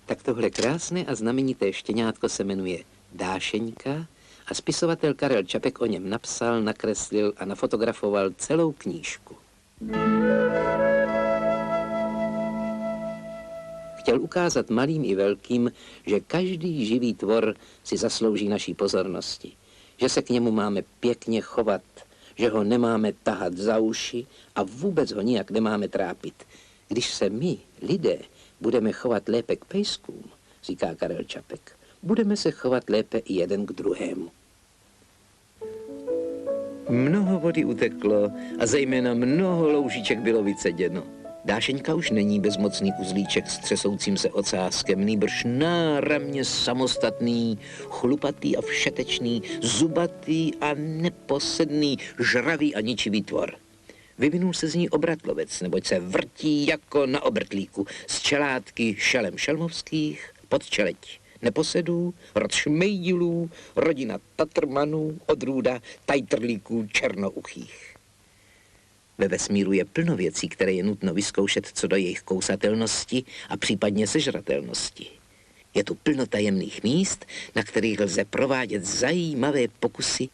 Tak tohle krásné a znamenité štěňátko se jmenuje Dášeňka a spisovatel Karel Čapek o něm napsal, nakreslil a nafotografoval celou knížku. Chtěl ukázat malým i velkým, že každý živý tvor si zaslouží naší pozornosti, že se k němu máme pěkně chovat, že ho nemáme tahat za uši a vůbec ho nijak nemáme trápit. Když se my, lidé, budeme chovat lépe k pejskům, říká Karel Čapek, budeme se chovat lépe i jeden k druhému. Mnoho vody uteklo a zejména mnoho loužiček bylo vyceděno. Dášeňka už není bezmocný uzlíček s třesoucím se ocáskem, nýbrž náramně samostatný, chlupatý a všetečný, zubatý a neposedný, žravý a ničivý tvor. Vyvinul se z ní obratlovec, neboť se vrtí jako na obrtlíku, z čelátky šelem šelmovských, podčeleť neposedů, rod šmejdilů, rodina tatrmanů, odrůda tajtrlíků černouchých. Ve vesmíru je plno věcí, které je nutno vyzkoušet co do jejich kousatelnosti a případně sežratelnosti. Je tu plno tajemných míst, na kterých lze provádět zajímavé pokusy.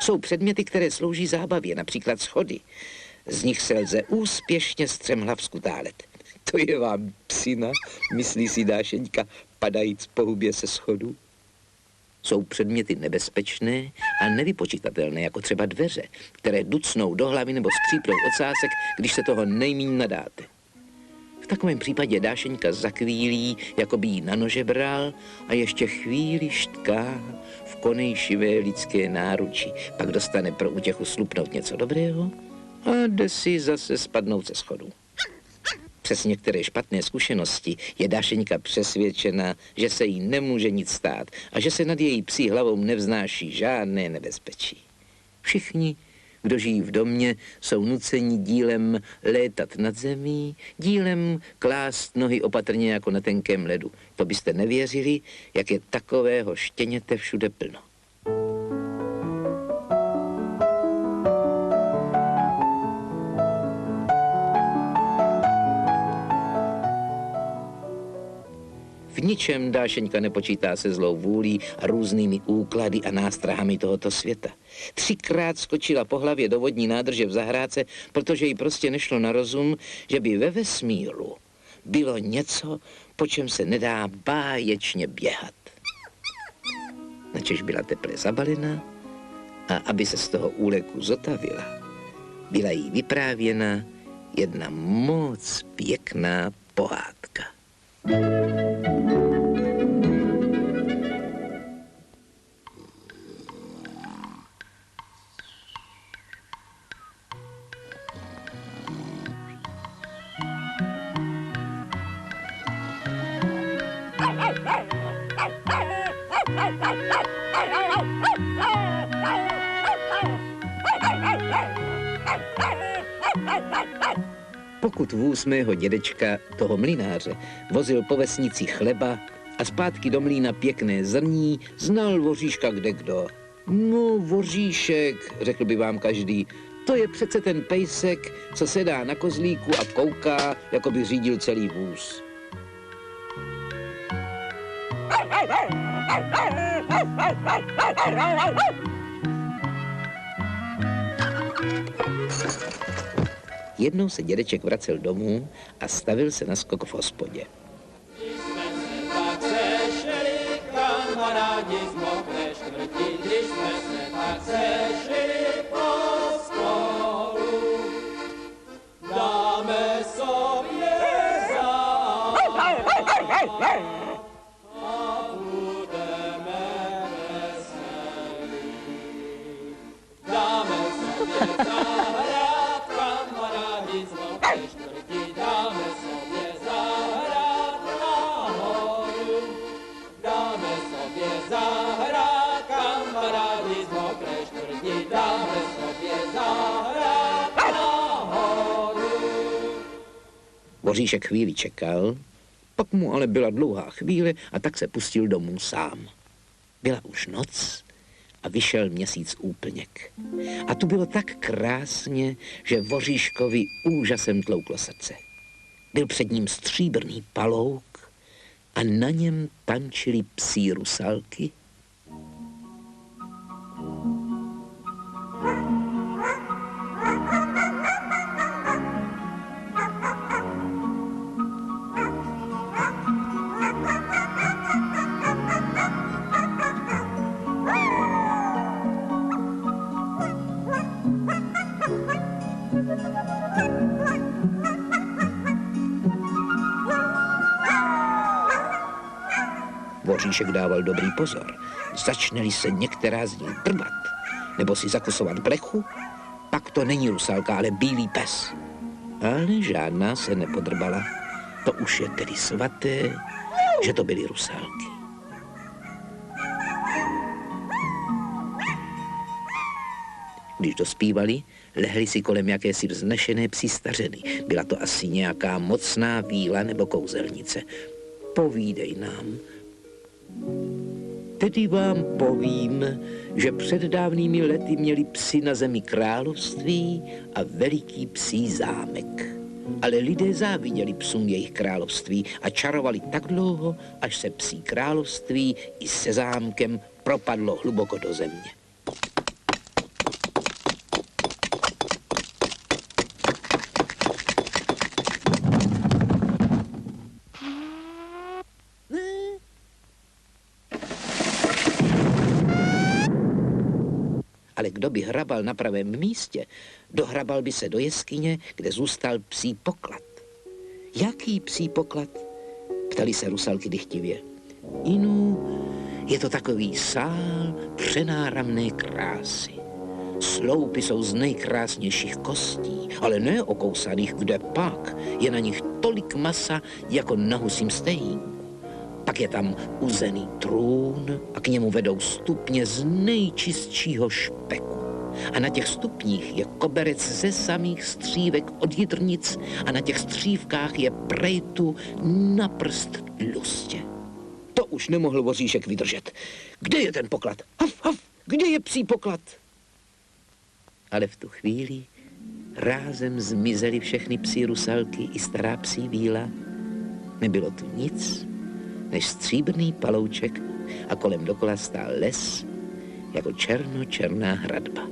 Jsou předměty, které slouží zábavě, například schody. Z nich se lze úspěšně střemhlav skutálet. To je vám psina, myslí si Dášeňka, padajíc po hubě se schodu. Jsou předměty nebezpečné a nevypočitatelné, jako třeba dveře, které ducnou do hlavy nebo skřípnou ocásek, když se toho nejmíň nadáte. V takovém případě Dášeňka zakvílí, jako by jí na nože bral a ještě chvíli štká v konejšivé lidské náruči. Pak dostane pro útěchu slupnout něco dobrého a jde si zase spadnout ze schodu. Přes některé špatné zkušenosti je Dášeňka přesvědčena, že se jí nemůže nic stát a že se nad její psí hlavou nevznáší žádné nebezpečí. Všichni, kdo žijí v domě, jsou nuceni dílem létat nad zemí, dílem klást nohy opatrně jako na tenkém ledu. To byste nevěřili, jak je takového štěněte všude plno. V ničem Dášeňka nepočítá se zlou vůlí a různými úklady a nástrahami tohoto světa. 3krát skočila po hlavě do vodní nádrže v zahrádce, protože jí prostě nešlo na rozum, že by ve vesmíru bylo něco, po čem se nedá báječně běhat. Načež byla teple zabalena a aby se z toho úleku zotavila, byla jí vyprávěna jedna moc pěkná pohádka. Pokud vůz mého dědečka, toho mlynáře, vozil po vesnici chleba a zpátky do mlýna pěkné zrní, znal voříška kdekdo. No, voříšek, řekl by vám každý, to je přece ten pejsek, co sedá na kozlíku a kouká, jako by řídil celý vůz. Jednou se dědeček vracel domů a stavil se na skok v hospodě. Když jsme se tak sešli, kamarádi z mokré čtvrti, když jsme se tak sešli pospolu, dáme sobě záležet a budeme veselí. Dáme sobě zahrát, kamarádi z mokré čtvrti, dáme sobě zahrát nahoru. Dáme sobě zahrát, kamarádi z mokré čtvrti, dáme sobě zahrát nahoru. Voříšek chvíli čekal, pak mu ale byla dlouhá chvíle a tak se pustil domů sám. Byla už noc a vyšel měsíc úplněk. A tu bylo tak krásně, že Voříškovi úžasem tlouklo srdce. Byl před ním stříbrný palouk, a na něm tančily psí rusalky. Voříšek dával dobrý pozor. Začne-li se některá z nich drbat, nebo si zakusovat plechu, pak to není rusalka, ale bílý pes. Ale žádná se nepodrbala. To už je tedy svaté, že to byly rusalky. Když dospívali, lehli si kolem jakési vznešené psí stařeny. Byla to asi nějaká mocná víla nebo kouzelnice. Povídej nám. Tedy vám povím, že před dávnými lety měli psi na zemi království a veliký psí zámek. Ale lidé záviděli psům jejich království a čarovali tak dlouho, až se psí království i se zámkem propadlo hluboko do země. Ale kdo by hrabal na pravém místě, dohrabal by se do jeskyně, kde zůstal psí poklad. Jaký psí poklad? Ptali se rusalky dychtivě. Inu, je to takový sál přenáramné krásy. Sloupy jsou z nejkrásnějších kostí, ale ne okousaných, kde pak je na nich tolik masa, jako na husím stehínku. Pak je tam uzený trůn a k němu vedou stupně z nejčistšího špeku. A na těch stupních je koberec ze samých střívek od jidrnic a na těch střívkách je prejtu na prst tlustě. To už nemohl voříšek vydržet. Kde je ten poklad? Haf, haf, kde je psí poklad? Ale v tu chvíli rázem zmizely všechny psí rusalky i stará psí víla. Nebylo tu nic než stříbrný palouček a kolem dokola stál les jako černočerná hradba.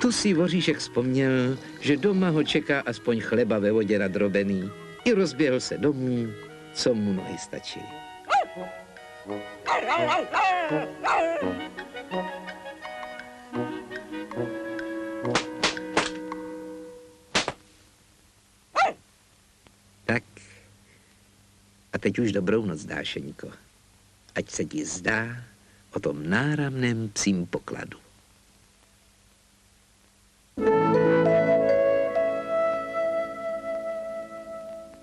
Tu si voříšek vzpomněl, že doma ho čeká aspoň chleba ve vodě nadrobený. I rozběhl se domů, co mu nohy stačily. Tak, a teď už dobrou noc, Dášeňko. Ať se ti zdá o tom náramném psím pokladu.